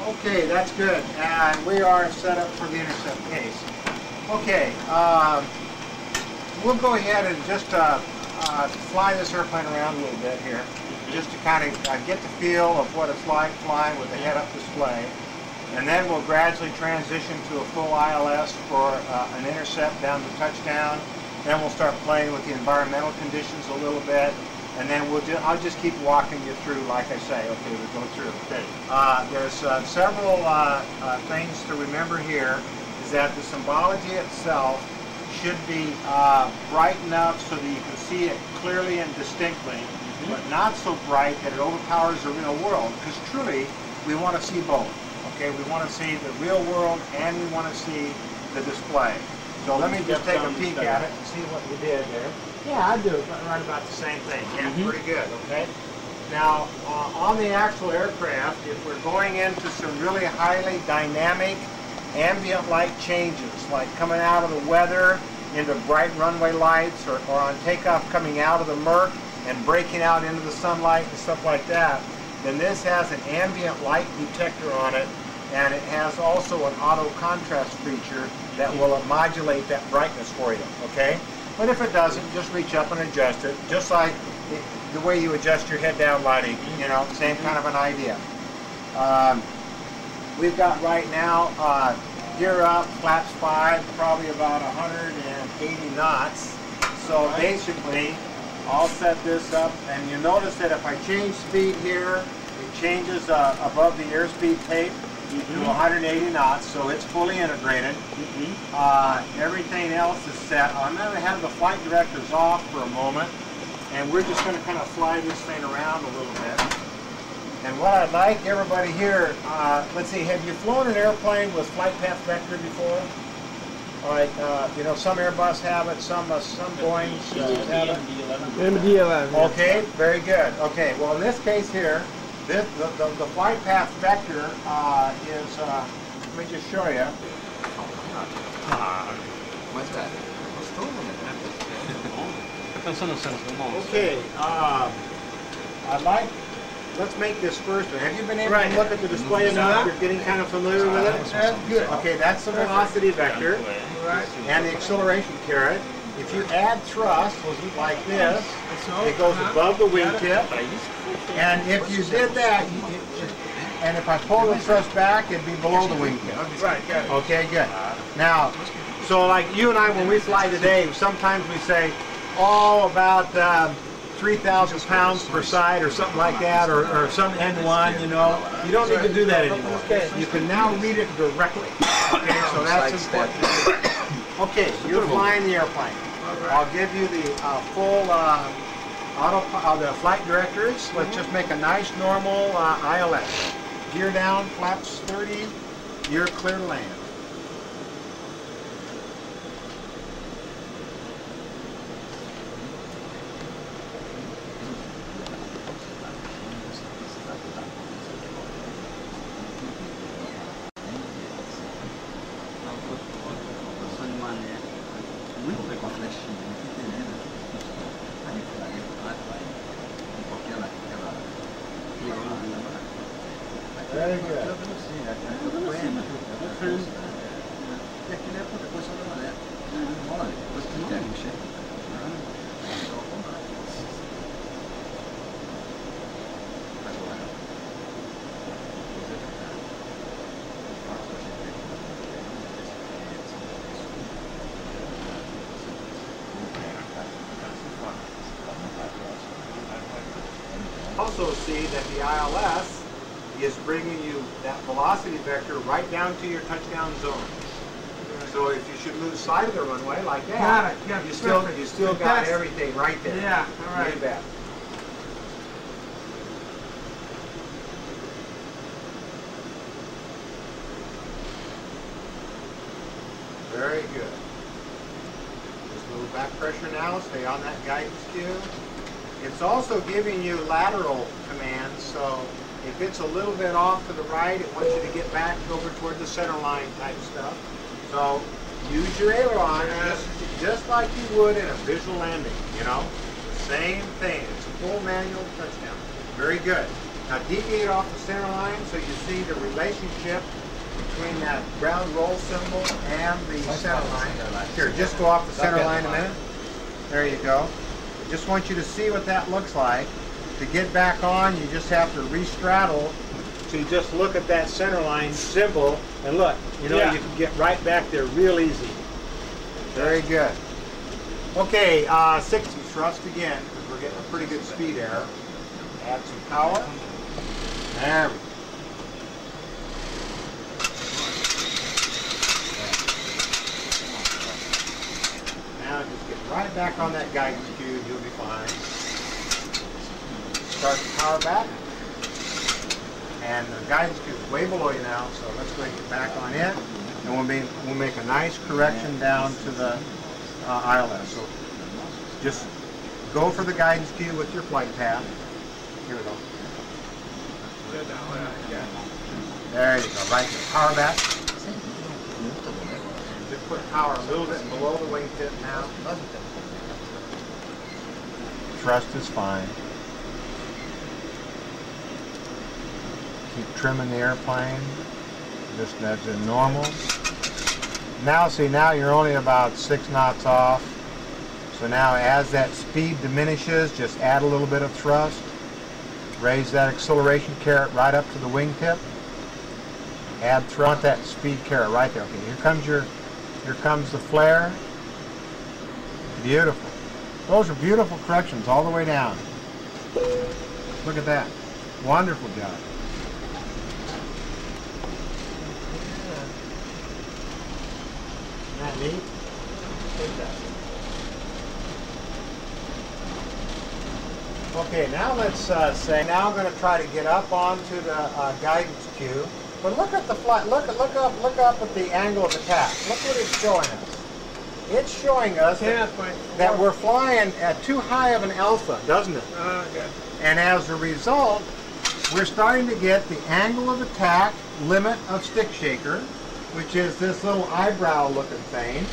Okay, that's good. And we are set up for the intercept case. Okay, we'll go ahead and just fly this airplane around a little bit here, just to kind of get the feel of what it's like flying with the head-up display. And then we'll gradually transition to a full ILS for an intercept down to touchdown. Then we'll start playing with the environmental conditions a little bit. And then I'll just keep walking you through, like I say. Okay, we'll go through. Okay. There's several things to remember here. Is that the symbology itself should be bright enough so that you can see it clearly and distinctly, but not so bright that it overpowers the real world. Because truly, we want to see both. Okay, we want to see the real world and we want to see the display. So let me just take a peek at it and see what we did there. Yeah, I do right about the same thing. Yeah, pretty good. Okay. Now, on the actual aircraft, if we're going into some really highly dynamic ambient light changes, like coming out of the weather into bright runway lights, or on takeoff coming out of the murk and breaking out into the sunlight and stuff like that, then this has an ambient light detector on it, and it has also an auto contrast feature that will modulate that brightness for you, okay? But if it doesn't, just reach up and adjust it, just like the way you adjust your head down lighting, you know, same kind of an idea. We've got right now gear up, flaps 5, probably about 180 knots. So basically, I'll set this up, and you notice that if I change speed here, it changes above the airspeed tape to 180 knots, so it's fully integrated. Everything else is set. I'm going to have the flight directors off for a moment, and we're just going to kind of fly this thing around a little bit. And what I'd like everybody here, let's see, have you flown an airplane with flight path vector before? All right, you know, some Airbus have it, some Boeings have it. MD-11. Okay, very good. Okay, well in this case here, the flight path vector is, let me just show you. What's that? Okay, I'd like, let's make this first one. Have you been able to look at the display enough? You're getting kind of familiar with it? That's good. Okay, that's the velocity vector and the acceleration caret. If you add thrust like this, it goes above the wingtip. And if you did that, and if I pull the thrust back, it'd be below the wingtip. Right, got it. Okay, good. Now, so like you and I, when we fly today, sometimes we say, oh, about 3,000 pounds per side or something like that, or some N1, you know. You don't need to do that anymore. You can now read it directly. Okay, so that's important. Okay, you're flying the airplane. I'll give you the full the flight directors. Let's just make a nice normal ILS. Gear down, flaps 30, you're clear to land. Very good. Also see that the ILS is bringing you that velocity vector right down to your touchdown zone. So if you should lose sight of the runway like that, you still got everything right there. Yeah, all right. You bet. Very good. Just a little back pressure now. Stay on that guidance cue. It's also giving you lateral commands, so if it's a little bit off to the right, it wants you to get back over toward the center line type stuff. So use your aileron just like you would in a visual landing, you know? Same thing. It's a full manual touchdown. Very good. Now deviate off the center line so you see the relationship between that ground roll symbol and the center line. Here, just go off the center line a minute. There you go. Just want you to see what that looks like. To get back on, you just have to re-straddle. So you just look at that center line symbol and look, you know, you can get right back there real easy. Very good. Okay, 60 thrust again, because we're getting a pretty good speed error. Add some power. There we go. Now just get right back on that guidance cube, you'll be fine. Start the power back. And the guidance cube is way below you now, so let's go ahead and get back on it. And we'll make a nice correction down to the ILS. So just go for the guidance cube with your flight path. Here we go. There you go, right there. Power back. Just put power a little bit below the wingtip now. Thrust is fine. Keep trimming the airplane. Just as in normal. Now see, now you're only about 6 knots off. So now as that speed diminishes, just add a little bit of thrust. Raise that acceleration caret right up to the wingtip. Add thrust. Want that speed caret right there. Okay, here comes the flare. Beautiful. Those are beautiful corrections all the way down. Look at that. Wonderful job. Isn't that neat? Okay, now let's say, now I'm going to try to get up onto the guidance cube. But look at the flight. Look up at the angle of attack. Look what it's showing us. It's showing us that we're flying at too high of an alpha, doesn't it? Okay. And as a result, we're starting to get the angle of attack limit of stick shaker, which is this little eyebrow looking thing,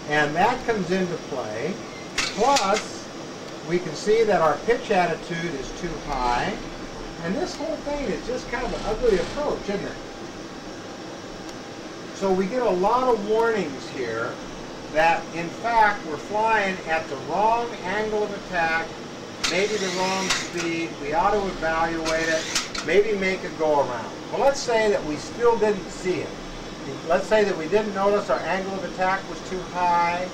and that comes into play. Plus, we can see that our pitch attitude is too high, and this whole thing is just kind of an ugly approach, isn't it? So we get a lot of warnings here that, in fact, we're flying at the wrong angle of attack, maybe the wrong speed. We ought to evaluate it, maybe make a go around. Well, let's say that we still didn't see it. Let's say that we didn't notice our angle of attack was too high,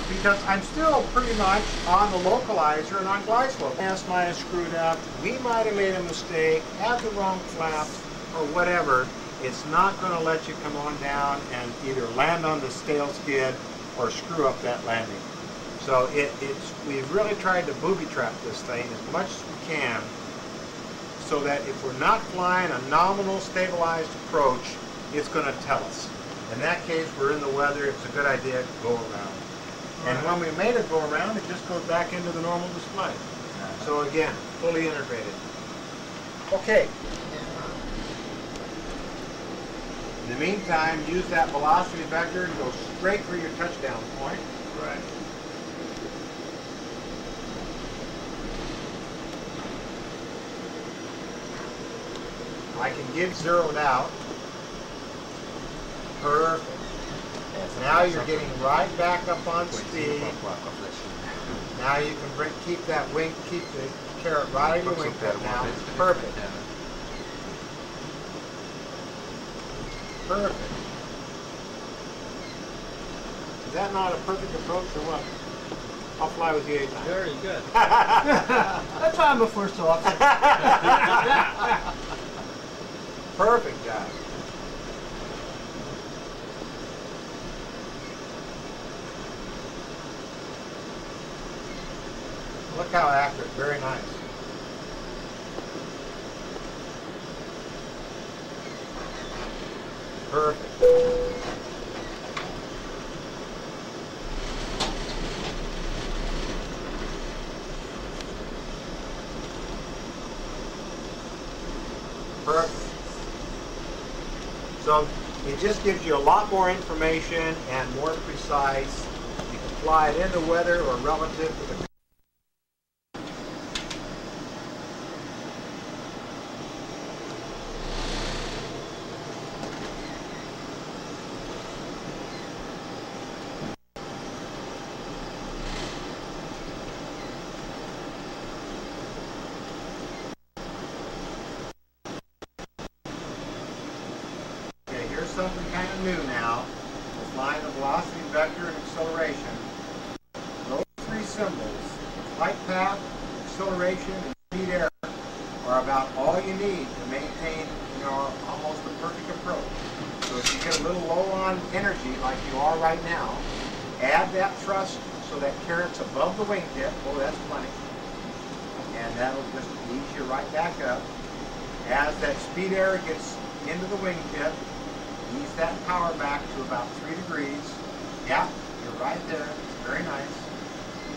because I'm still pretty much on the localizer and on glide slope. S might have screwed up, we might have made a mistake, had the wrong flaps, or whatever. It's not going to let you come on down and either land on the tail skid or screw up that landing. So we've really tried to booby trap this thing as much as we can, so that if we're not flying a nominal stabilized approach, it's going to tell us. In that case, we're in the weather, it's a good idea to go around. And when we made it go around, it just goes back into the normal display. So again, fully integrated. Okay. In the meantime, use that velocity vector to go straight for your touchdown point. Right. I can get zeroed out. Perfect. Now you're getting right back up on speed. Now you can keep the caret right in your wingtip now. Perfect. Perfect. Is that not a perfect approach or what? I'll fly with you anytime. Very good. That's why I'm a first officer. Perfect job. Look how accurate, very nice. Perfect. Perfect. So it just gives you a lot more information and more precise. You can fly it in the weather or relative to the something kind of new now. We're flying the velocity, vector, and acceleration. Those three symbols, flight path, acceleration, and speed error, are about all you need to maintain, almost a perfect approach. So if you get a little low on energy, like you are right now, add that thrust so that carrot's above the wingtip. Oh, that's plenty. And that'll just ease you right back up. As that speed error gets into the wingtip, ease that power back to about 3 degrees. Yeah, you're right there. Very nice.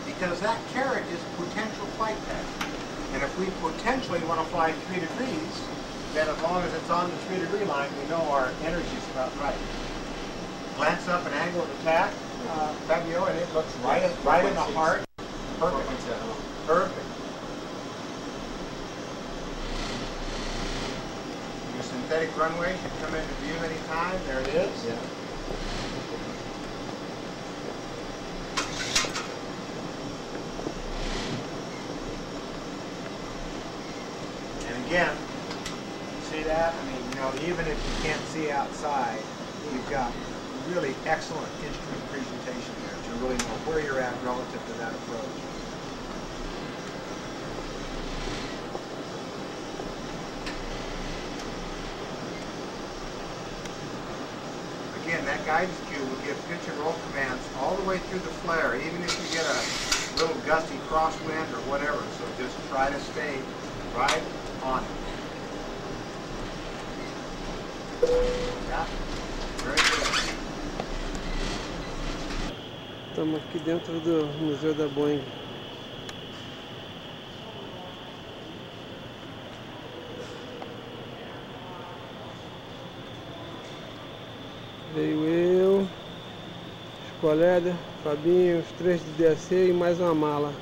Because that carrot is potential flight path. And if we potentially want to fly 3 degrees, then as long as it's on the 3-degree line, we know our energy is about right. Glance up an angle of attack, Fabio, and it looks right in the heart. Perfect. Perfect. Your synthetic runway should come into view anytime. There it is. Yeah. And again, see that? I mean, even if you can't see outside, you've got really excellent instrument presentation there to really know where you're at relative to that approach. Again, that guidance cube will give pitch and roll commands all the way through the flare, even if you get a little gusty crosswind or whatever. So just try to stay right on it. Yeah, very good. Estamos aqui dentro do Museu da Boeing. Veio eu, os colegas, Fabinho, os 3 de DAC e mais uma mala.